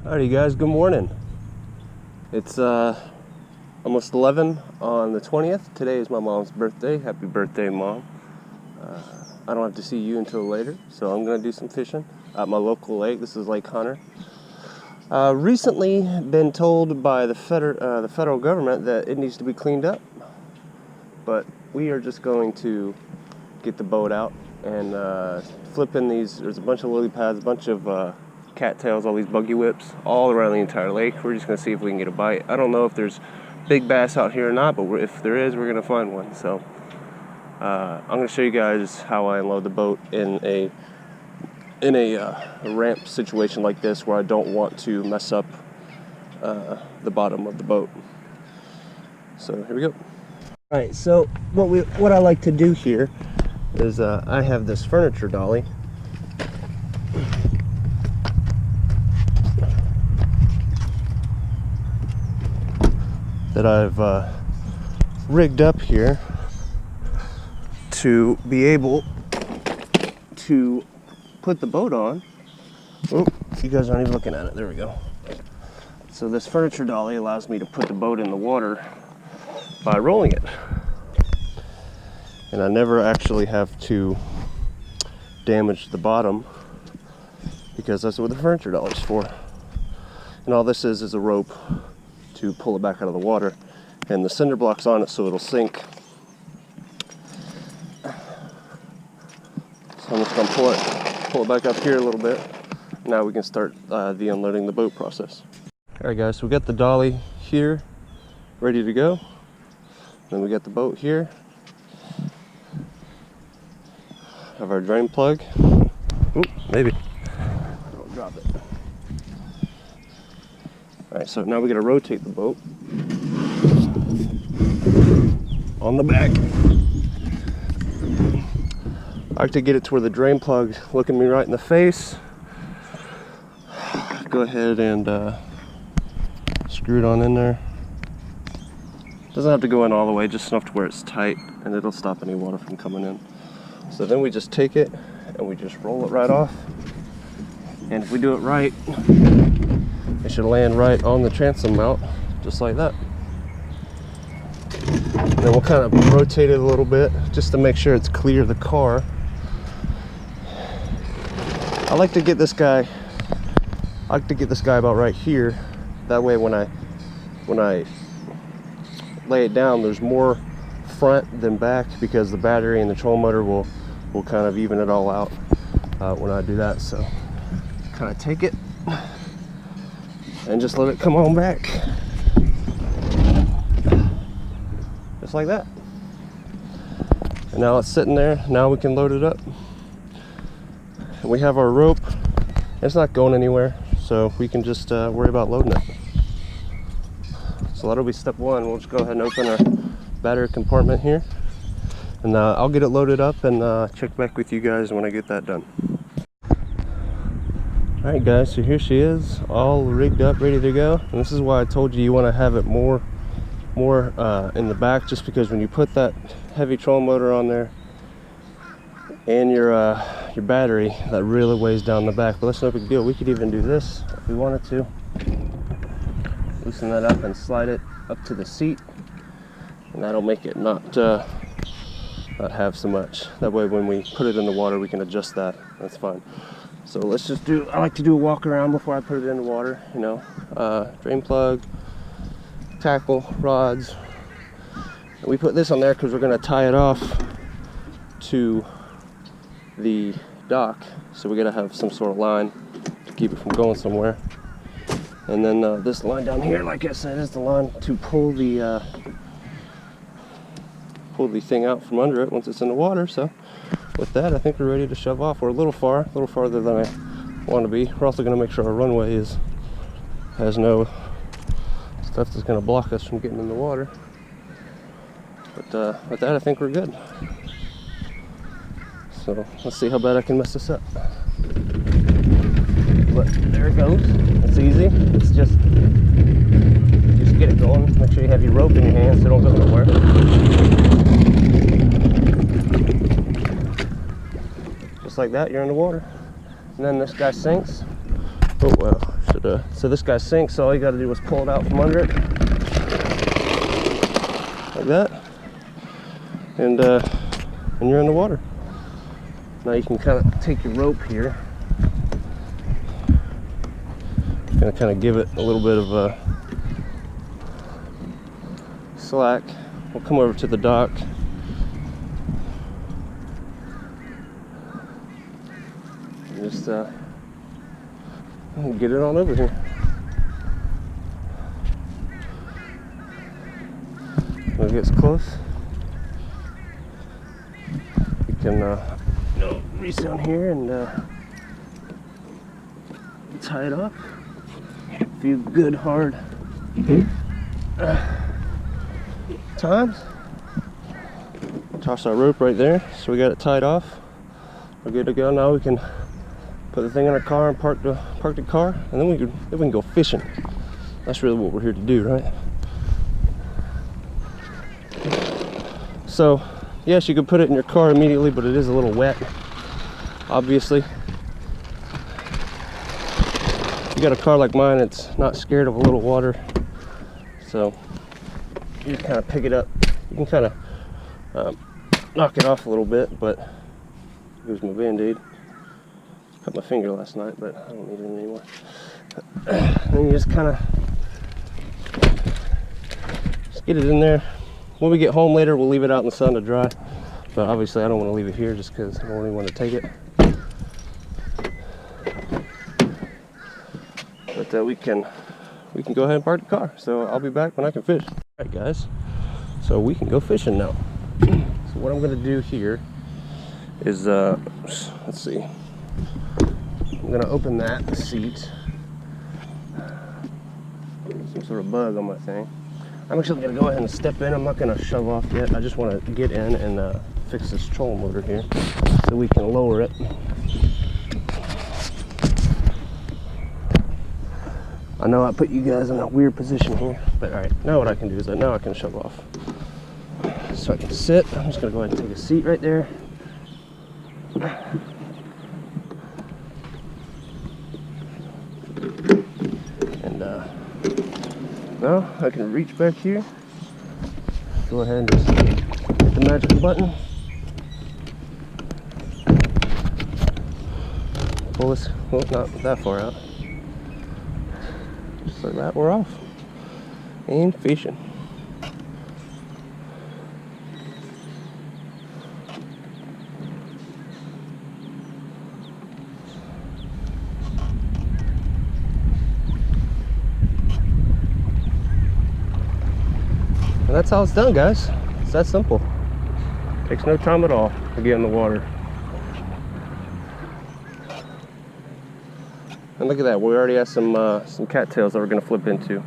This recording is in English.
Alrighty guys, good morning. It's almost 11 on the 20th. Today is my mom's birthday. Happy birthday, Mom. I don't have to see you until later, so I'm going to do some fishing at my local lake. This is Lake Hunter. Recently been told by the federal government that it needs to be cleaned up, but we are just going to get the boat out and flip in these. There's a bunch of lily pads, a bunch of cattails, all these buggy whips all around the entire lake. We're just going to see if we can get a bite. I don't know if there's big bass out here or not, but if there is, we're going to find one. So I'm going to show you guys how I unload the boat in a ramp situation like this, where I don't want to mess up the bottom of the boat. So here we go. All right, so what I like to do here is I have this furniture dolly. That I've rigged up here to be able to put the boat on. Oh, you guys aren't even looking at it. There we go. So this furniture dolly allows me to put the boat in the water by rolling it. And I never actually have to damage the bottom, because that's what the furniture dolly is for. And all this is a rope to pull it back out of the water, and the cinder block's on it so it'll sink. So I'm just going to pull it back up here a little bit. Now we can start the unloading the boat process. Alright guys, so we got the dolly here ready to go. Then we got the boat here. Have our drain plug. Oop, maybe. Don't drop it. Alright, so now we got to rotate the boat on the back. I like to get it to where the drain plug looking me right in the face. Go ahead and screw it on in there. Doesn't have to go in all the way, just enough to where it's tight, and it'll stop any water from coming in. So then we just take it and we just roll it right off. And if we do it right, it should land right on the transom mount, just like that. Then we'll kind of rotate it a little bit just to make sure it's clear of the car. I like to get this guy about right here. That way when I lay it down, there's more front than back, because the battery and the trolling motor will kind of even it all out when I do that. So kind of take it and just let it come on back, just like that. And now it's sitting there. Now we can load it up, and we have our rope. It's not going anywhere, so we can just worry about loading it. So that'll be step one. We'll just go ahead and open our battery compartment here, and I'll get it loaded up and check back with you guys when I get that done. Alright guys, so here she is, all rigged up, ready to go. And this is why I told you want to have it more in the back, just because when you put that heavy trolling motor on there and your battery, that really weighs down the back. But that's no big deal. We could even do this if we wanted to. Loosen that up and slide it up to the seat, and that'll make it not have so much. That way when we put it in the water, we can adjust that. That's fine. So let's just I like to do a walk around before I put it in the water, you know. Drain plug, tackle, rods. And we put this on there because we're going to tie it off to the dock. So we got to have some sort of line to keep it from going somewhere. And then this line down here, like I said, is the line to pull the thing out from under it once it's in the water. So with that, I think we're ready to shove off. We're a little farther than I want to be. We're also going to make sure our runway has no stuff that's going to block us from getting in the water. But with that, I think we're good. So let's see how bad I can mess this up. But there it goes. It's easy. It's just get it going. Make sure you have your rope in your hand so it don't go nowhere. Just like that, you're in the water. And then this guy sinks. Oh well, should But so this guy sinks, so all you got to do is pull it out from under it like that, and you're in the water. Now you can kind of take your rope here, gonna kind of give it a little bit of slack. We'll come over to the dock. Just get it on over here. When it gets close, you can reach down here and tie it off. A few good hard times. Toss our rope right there, so we got it tied off. We're good to go. Now we can put the thing in our car and park the car, and then we can go fishing. That's really what we're here to do, right? So yes, you could put it in your car immediately, but it is a little wet, obviously. If you got a car like mine, it's not scared of a little water, so you just kind of pick it up. You can kind of knock it off a little bit, but here's my band-aid. Cut my finger last night, but I don't need it anymore. Then you just kind of get it in there. When we get home later, we'll leave it out in the sun to dry, but obviously I don't want to leave it here just because I don't really want to take it. But we can go ahead and park the car. So I'll be back when I can fish. All right, guys. So we can go fishing now. So what I'm going to do here is, let's see. I'm going to open that seat. Some sort of bug on my thing. I'm actually going to go ahead and step in. I'm not going to shove off yet. I just want to get in and fix this trolling motor here so we can lower it. I know I put you guys in a weird position here, but all right, now what I can do is now I can shove off. So I can sit. I'm just going to go ahead and take a seat right there. And now I can reach back here. Go ahead and just hit the magic button. Pull this, well, not that far out. Just like that, we're off. And fishing. And that's how it's done, guys. It's that simple. Takes no time at all to get in the water. And look at that, we already have some cattails that we're gonna flip into.